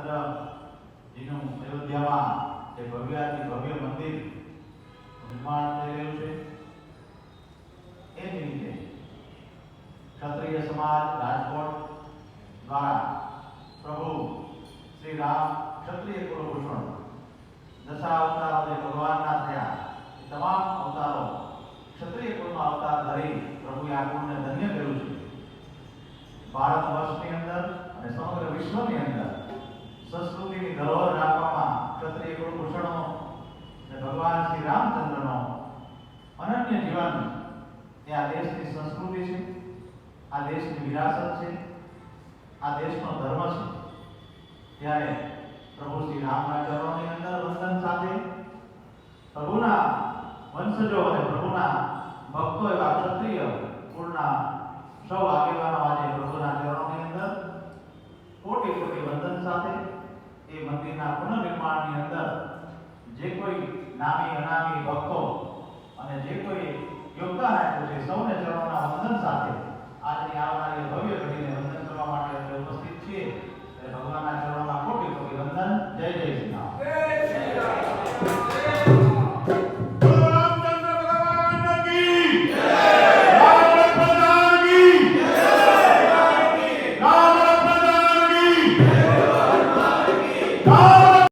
રામચંદ્રજીનું અયોધ્યામાં જે ભવ્યાથી ભવ્ય મંદિર નિર્માણ થઈ રહ્યું છે એ નિમિત્તે ક્ષત્રિય સમાજ રાજકોટ દ્વારા પ્રભુ શ્રી રામ ક્ષત્રિય કુલભૂષણ દશા અવતારો જે ભગવાનના થયા એ તમામ અવતારો ક્ષત્રિય કુળમાં અવતાર ધરી પ્રભુએ આ કુળને ધન્ય કર્યું છે. ભારત વર્ષની અંદર અને સમગ્ર વિશ્વની અંદર સંસ્કૃતિની ધરોહર રાખવામાં ક્ષત્રિય કુળભૂષણો અને ભગવાન શ્રી રામચંદ્રનો અનન્ય જીવન એ આ દેશની સંસ્કૃતિ છે, આ દેશની વિરાસત છે, આ દેશનો ધર્મ છે. ત્યારે પ્રભુ શ્રી રામના ચરણોની અંદર વંદન સાથે પ્રભુના વંશજો અને પ્રભુના ભક્તો એવા ક્ષત્રિય કુળના સૌ આગેવાનો આજે પ્રભુના ચરણોની અંદર કોટી કોટી વંદન સાથે એ મંદિરના પુનર્નિર્માણની અંદર જે કોઈ નામી અનામી ભક્તો અને જે કોઈ યોગદાન આપ્યું છે